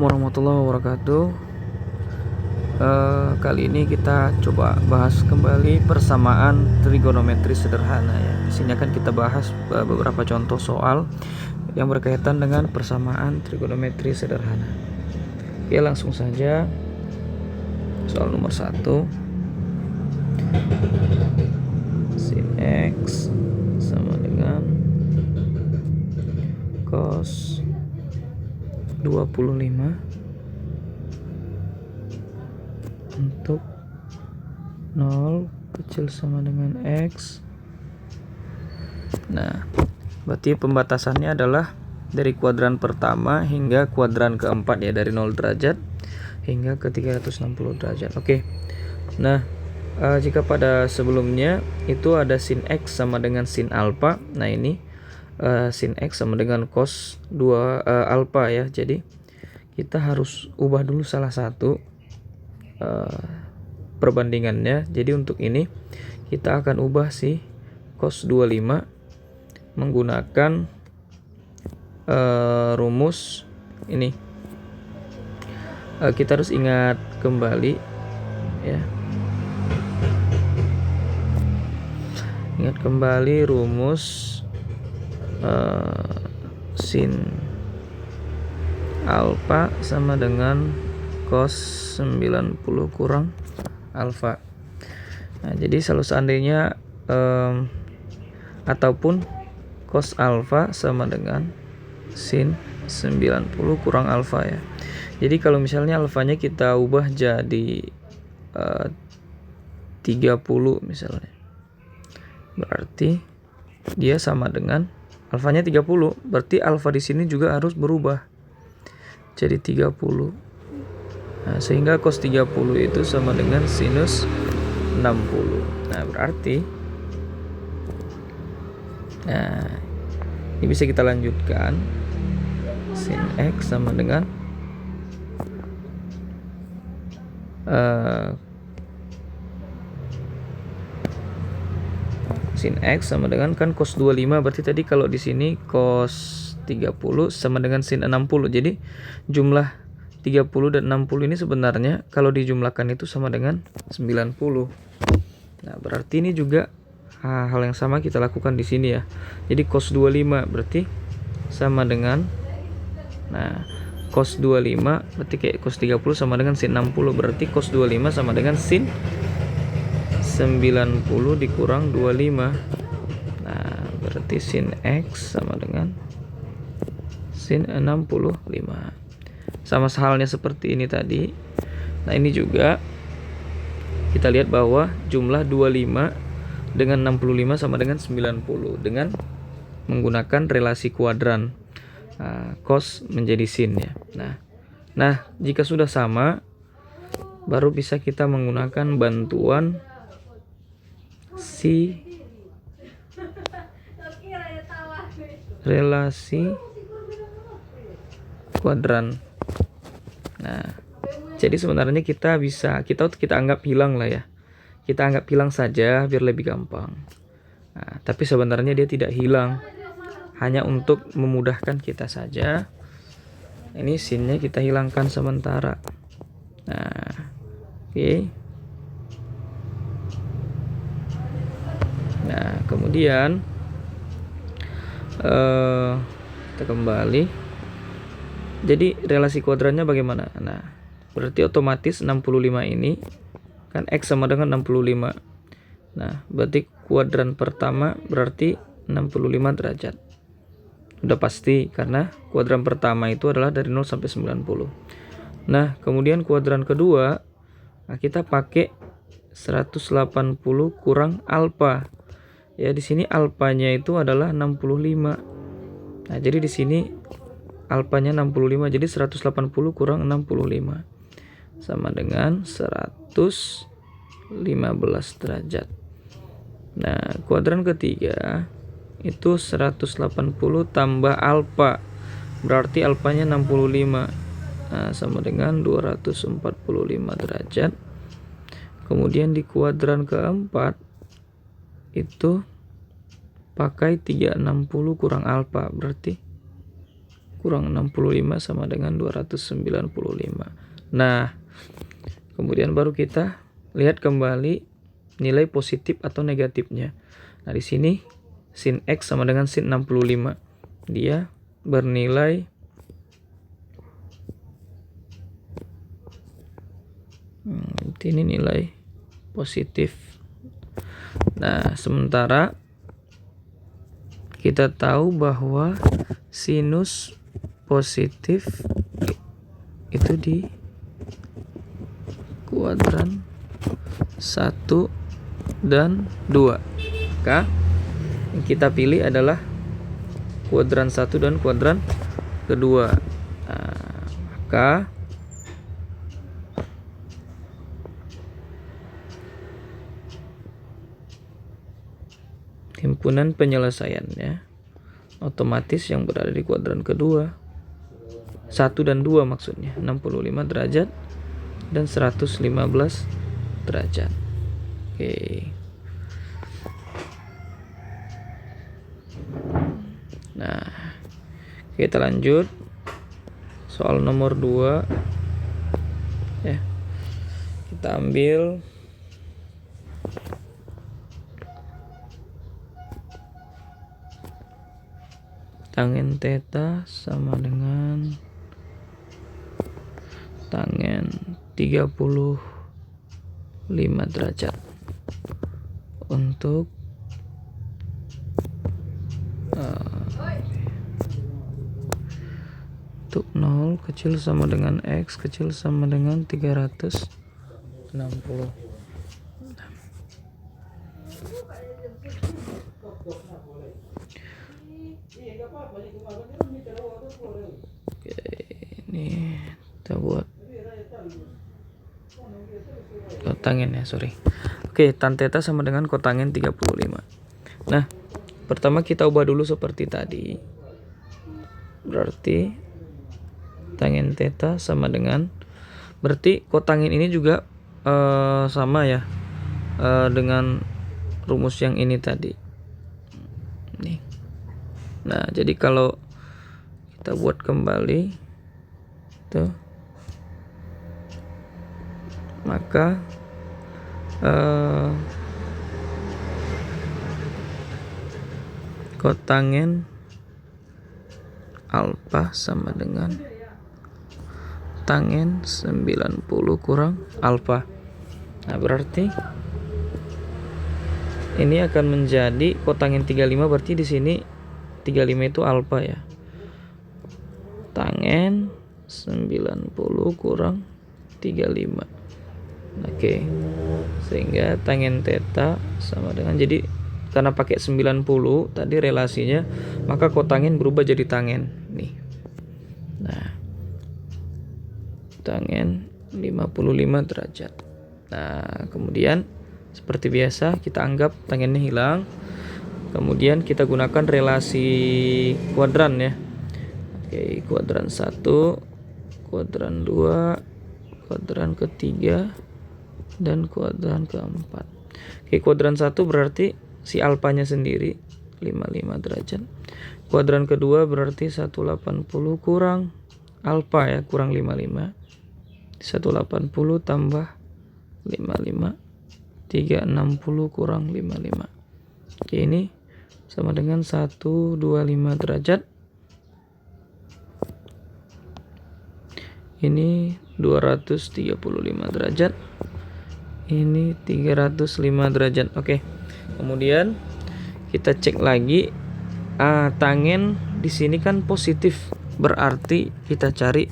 Warahmatullahi wabarakatuh. Kali ini kita coba bahas kembali persamaan trigonometri sederhana ya. Di sini akan kita bahas beberapa contoh soal yang berkaitan dengan persamaan trigonometri sederhana. Oke, langsung saja. Soal nomor 1. Sin X sama dengan cos 25 untuk 0 kecil sama dengan X. Nah, berarti pembatasannya adalah dari kuadran pertama hingga kuadran keempat ya, dari 0 derajat hingga ke 360 derajat. Oke. Nah, jika pada sebelumnya itu ada sin X sama dengan sin alpha. Nah, ini sin X sama dengan cos 2 alpha ya. Jadi kita harus ubah dulu salah satu perbandingannya. Jadi untuk ini kita akan ubah si cos 25 menggunakan rumus ini. Kita harus ingat kembali ya. Ingat kembali rumus sin alpha sama dengan cos 90 kurang alpha. Nah, jadi kalau seandainya ataupun cos alpha sama dengan sin 90 kurang alpha ya. Jadi kalau misalnya alfanya kita ubah jadi 30 misalnya, berarti dia sama dengan alfanya 30, berarti alfa di sini juga harus berubah jadi 30. Nah, sehingga cos 30 itu sama dengan sinus 60. Nah, berarti ini bisa kita lanjutkan. Sin X sama dengan sin X sama dengan kan cos 25, berarti tadi kalau di sini cos 30 sama dengan sin 60. Jadi jumlah 30 dan 60 ini sebenarnya kalau dijumlahkan itu sama dengan 90. Nah, berarti ini juga hal yang sama kita lakukan di sini ya. Jadi cos 25 berarti sama dengan cos 25 berarti kayak cos 30 sama dengan sin 60, berarti cos 25 sama dengan sin 90 dikurang 25. Nah, berarti sin X sama dengan sin 65. Sama halnya seperti ini tadi. Nah, ini juga kita lihat bahwa jumlah 25 dengan 65 sama dengan 90 dengan menggunakan relasi kuadran. Cos menjadi sin ya. Nah, jika sudah sama baru bisa kita menggunakan bantuan si relasi kuadran. Nah, jadi sebenarnya kita anggap hilang lah ya. Kita anggap hilang saja biar lebih gampang. Nah, tapi sebenarnya dia tidak hilang. Hanya untuk memudahkan kita saja. Ini sinnya kita hilangkan sementara. Nah, oke. Nah, kemudian kita kembali. Jadi relasi kuadrannya bagaimana? Nah, berarti otomatis 65 ini kan X sama dengan 65. Nah, berarti kuadran pertama berarti 65 derajat. Udah pasti karena kuadran pertama itu adalah dari 0 sampai 90. Nah, kemudian kuadran kedua kita pakai 180 kurang alfa. Ya, di sini alfanya itu adalah 65. Nah, jadi di sini alfanya 65, jadi 180 kurang 65 sama dengan 115 derajat. Nah, kuadran ketiga itu 180 tambah alfa, berarti alfanya 65. Nah, sama dengan 245 derajat. Kemudian di kuadran keempat itu pakai 360 kurang alfa, berarti kurang 65 sama dengan 295. Nah, kemudian baru kita lihat kembali nilai positif atau negatifnya. Nah, di sini sin X sama dengan sin 65. Dia bernilai ini nilai positif. Nah, sementara kita tahu bahwa sinus positif itu di kuadran 1 dan 2. Maka yang kita pilih adalah kuadran 1 dan kuadran kedua. Nah, maka himpunan penyelesaiannya otomatis yang berada di kuadran kedua 1 dan 2 maksudnya 65 derajat dan 115 derajat. Oke. Nah, kita lanjut soal nomor 2 ya. Kita ambil tangen theta sama dengan tangen 35 derajat untuk untuk 0 kecil sama dengan X kecil sama dengan 360. Oke, ini kita buat kotangen ya, sorry. Oke, tan theta sama dengan kotangen 35. Nah, pertama kita ubah dulu seperti tadi. Berarti tangen theta sama dengan, berarti kotangen ini juga sama ya dengan rumus yang ini tadi. Nih. Nah, jadi kalau kita buat kembali tuh, maka kotangen alfa sama dengan tangen 90 kurang alfa. Nah, berarti ini akan menjadi kotangen 35, berarti di sini 35 itu alfa ya. Tangen 90 kurang 35. Oke. Sehingga tangen theta sama dengan, jadi karena pakai 90 tadi relasinya, maka kotangen berubah jadi tangen nih. Nah, tangen 55 derajat. Nah, kemudian seperti biasa kita anggap tangennya hilang. Kemudian kita gunakan relasi kuadran ya. Oke, kuadran 1, kuadran 2, kuadran ketiga, dan kuadran keempat. Oke, kuadran 1 berarti si alfanya sendiri 55 derajat. Kuadran kedua berarti 180 kurang alfa ya, kurang 55. 180 tambah 55, 360 kurang 55. Oke, ini sama dengan 125 derajat. Ini 235 derajat. Ini 305 derajat. Oke. Kemudian kita cek lagi, tangen di sini kan positif, berarti kita cari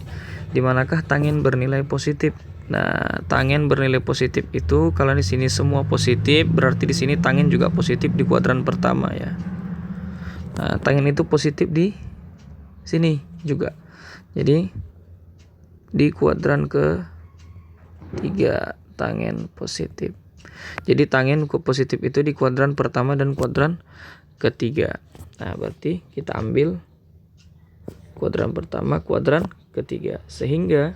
di manakah tangen bernilai positif. Nah, tangen bernilai positif itu kalau di sini semua positif, berarti di sini tangen juga positif di kuadran pertama ya. Nah, tangen itu positif di sini juga. Jadi di kuadran ke-3 tangen positif. Jadi tangen positif itu di kuadran pertama dan kuadran ketiga. Nah, berarti kita ambil kuadran pertama, kuadran ketiga, sehingga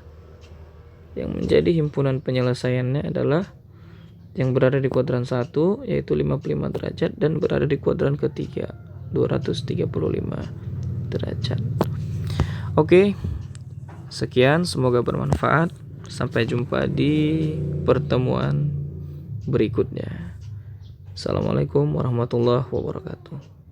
yang menjadi himpunan penyelesaiannya adalah yang berada di kuadran 1 yaitu 55 derajat dan berada di kuadran ketiga 235 derajat. Oke, sekian, semoga bermanfaat. Sampai jumpa di pertemuan berikutnya. Assalamualaikum warahmatullahi wabarakatuh.